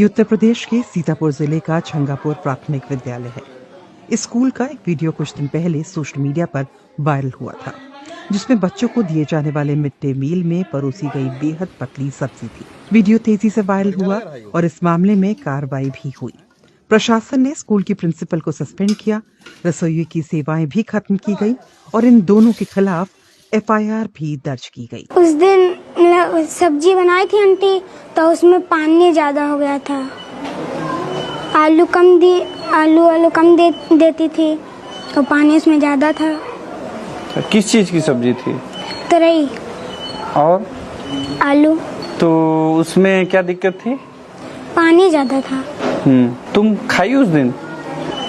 ये उत्तर प्रदेश के सीतापुर जिले का छंगापुर प्राथमिक विद्यालय है। इस स्कूल का एक वीडियो कुछ दिन पहले सोशल मीडिया पर वायरल हुआ था, जिसमें बच्चों को दिए जाने वाले मिड डे मील में परोसी गई बेहद पतली सब्जी थी। वीडियो तेजी से वायरल हुआ और इस मामले में कार्रवाई भी हुई। प्रशासन ने स्कूल की प्रिंसिपल को सस्पेंड किया, रसोई की सेवाएं भी खत्म की गई और इन दोनों के खिलाफ एफआईआर भी दर्ज की गई। उस दिन सब्जी बनाई थी आंटी, तो उसमें पानी ज्यादा हो गया था। आलू कम देती थी, तो पानी उसमें ज्यादा था। किस चीज की सब्जी थी? तुरई और आलू। तो उसमें क्या दिक्कत थी? पानी ज्यादा था। तुम खाई उस दिन?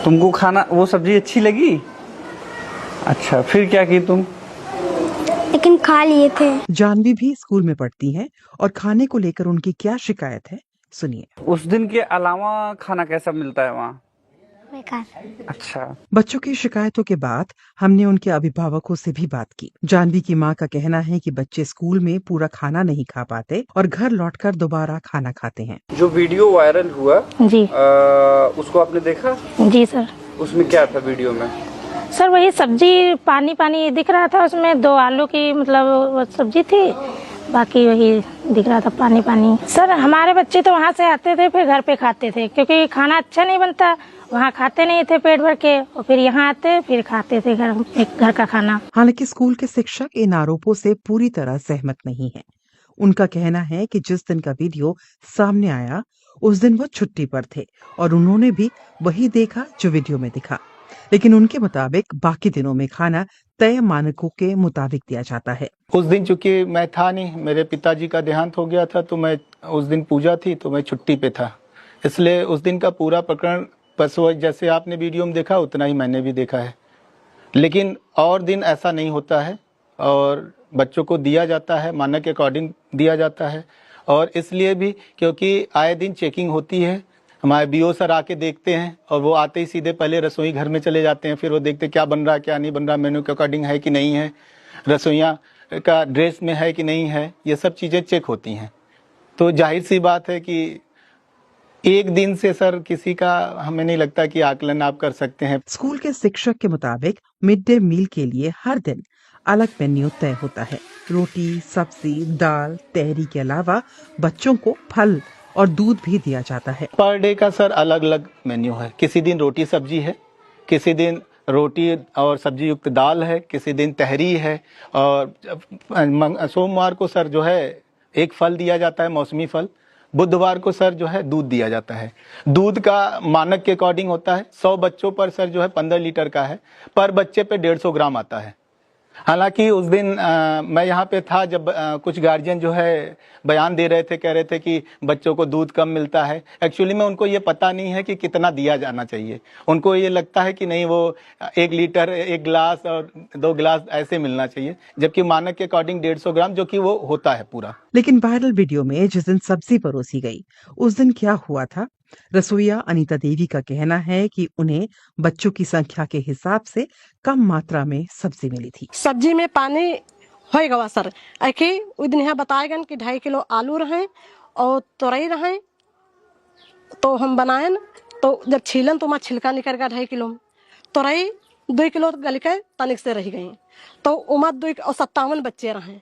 तुमको खाना वो सब्जी अच्छी लगी? अच्छा, फिर क्या की तुम? लेकिन खा लिए थे। जानवी भी स्कूल में पढ़ती हैं और खाने को लेकर उनकी क्या शिकायत है, सुनिए। उस दिन के अलावा खाना कैसा मिलता है वहाँ? बेकार। अच्छा। बच्चों की शिकायतों के बाद हमने उनके अभिभावकों से भी बात की। जानवी की मां का कहना है कि बच्चे स्कूल में पूरा खाना नहीं खा पाते और घर लौटकर दोबारा खाना खाते हैं। जो वीडियो वायरल हुआ जी, उसको आपने देखा? जी सर। उसमें क्या था वीडियो में? सर वही सब्जी पानी पानी दिख रहा था, उसमें 2 आलू की मतलब सब्जी थी, बाकी वही दिख रहा था पानी पानी। सर हमारे बच्चे तो वहाँ से आते थे फिर घर पे खाते थे, क्योंकि खाना अच्छा नहीं बनता, वहाँ खाते नहीं थे पेट भर के, और फिर यहाँ आते फिर खाते थे घर का खाना। हालांकि स्कूल के शिक्षक इन आरोपों से पूरी तरह सहमत नहीं है। उनका कहना है कि जिस दिन का वीडियो सामने आया उस दिन वो छुट्टी पर थे और उन्होंने भी वही देखा जो वीडियो में दिखा, लेकिन उनके मुताबिक बाकी दिनों में खाना तय मानकों के मुताबिक दिया जाता है। उस दिन चूंकि मैं था नहीं, मेरे पिताजी का देहांत हो गया था, तो मैं उस दिन पूजा थी तो मैं छुट्टी पे था, इसलिए उस दिन का पूरा प्रकरण बस वो जैसे आपने वीडियो में देखा उतना ही मैंने भी देखा है। लेकिन और दिन ऐसा नहीं होता है और बच्चों को दिया जाता है, मानक के अकॉर्डिंग दिया जाता है। और इसलिए भी क्योंकि आए दिन चेकिंग होती है, हमारे बीओ सर आके देखते हैं और वो आते ही सीधे पहले रसोई घर में चले जाते हैं, फिर वो देखते क्या बन रहा है क्या नहीं बन रहा, मेन्यू के अकॉर्डिंग है कि नहीं है, रसोइयाँ का ड्रेस में है कि नहीं है, ये सब चीज़ें चेक होती हैं। तो जाहिर सी बात है कि एक दिन से सर किसी का हमें नहीं लगता कि आकलन आप कर सकते हैं। स्कूल के शिक्षक के मुताबिक मिड डे मील के लिए हर दिन अलग मेन्यू तय होता है। रोटी, सब्जी, दाल, तहरी के अलावा बच्चों को फल और दूध भी दिया जाता है। पर डे का सर अलग अलग मेन्यू है, किसी दिन रोटी सब्जी है, किसी दिन रोटी और सब्जी युक्त दाल है, किसी दिन तहरी है, और सोमवार को सर जो है एक फल दिया जाता है, मौसमी फल। बुधवार को सर जो है दूध दिया जाता है। दूध का मानक के अकॉर्डिंग होता है, 100 बच्चों पर सर जो है 15 लीटर का है, पर बच्चे पे 150 ग्राम आता है। हालांकि उस दिन मैं यहाँ पे था जब कुछ गार्जियन जो है बयान दे रहे थे, कह रहे थे कि बच्चों को दूध कम मिलता है। एक्चुअली में उनको ये पता नहीं है कि कितना दिया जाना चाहिए, उनको ये लगता है कि नहीं वो 1 लीटर 1 गिलास और 2 गिलास ऐसे मिलना चाहिए, जबकि मानक के अकॉर्डिंग 150 ग्राम जो कि वो होता है पूरा। लेकिन वायरल वीडियो में जिस दिन सब्जी परोसी गई उस दिन क्या हुआ था? रसोइया अनीता देवी का कहना है कि उन्हें बच्चों की संख्या के हिसाब से कम मात्रा में सब्जी मिली थी। सब्जी में पानी होएगा सर, ऐके उस दिन यहाँ बताएगा कि 2.5 किलो आलू रहे और तुरई रहे, तो हम बनाए न, तो जब छीलन तो वहाँ छिलका निकल गया 2.5 किलो में, तुरई 2 किलो गल के तनिक से रह गई, तो उमा 57 बच्चे रहे,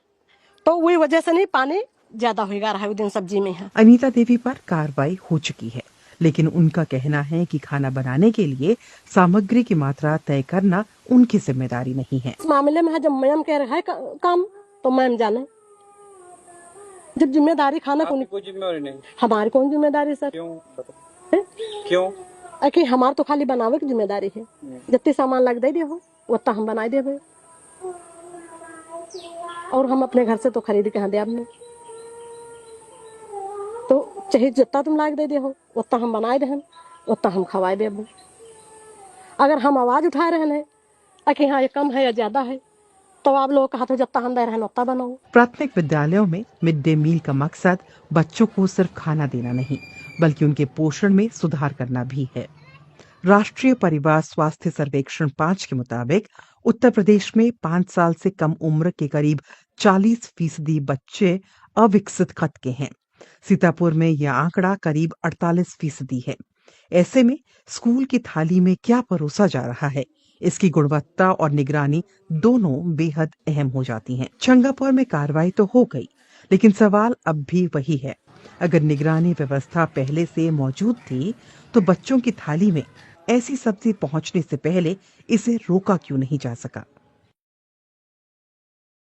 तो वही वजह से नहीं पानी ज्यादा होगा रहा उस दिन सब्जी में है। अनीता देवी पर कार्रवाई हो चुकी है, लेकिन उनका कहना है कि खाना बनाने के लिए सामग्री की मात्रा तय करना उनकी जिम्मेदारी नहीं है। इस मामले में जब मैम कह रहा है काम, तो मैम जाने, जब जिम्मेदारी खाना कोई जिम्मेदारी नहीं, हमारी कौन जिम्मेदारी सर? क्यों? कि हमार तो खाली बनावे की जिम्मेदारी है, जितने सामान लग दे हो उतना हम बनाए देवे, और हम अपने घर से तो खरीद के यहाँ दे आपने, तो चाहे जितना तुम लाग दे हो उतना हम बनाए दे, उतना हम खवाए दे। अगर हम आवाज उठा रहे हैं कि हाँ ये कम है या ज्यादा है, तो आप लोग कहा तो जितना हम दे रहे हैं उतना बनाओ। प्राथमिक विद्यालयों में मिड डे मील का मकसद बच्चों को सिर्फ खाना देना नहीं, बल्कि उनके पोषण में सुधार करना भी है। राष्ट्रीय परिवार स्वास्थ्य सर्वेक्षण 5 के मुताबिक उत्तर प्रदेश में 5 साल से कम उम्र के करीब 40% बच्चे अविकसित कद के हैं। सीतापुर में यह आंकड़ा करीब 48% है। ऐसे में स्कूल की थाली में क्या परोसा जा रहा है, इसकी गुणवत्ता और निगरानी दोनों बेहद अहम हो जाती हैं। छंगापुर में कार्रवाई तो हो गई, लेकिन सवाल अब भी वही है, अगर निगरानी व्यवस्था पहले से मौजूद थी तो बच्चों की थाली में ऐसी सब्जी पहुंचने से पहले इसे रोका क्यों नहीं जा सका।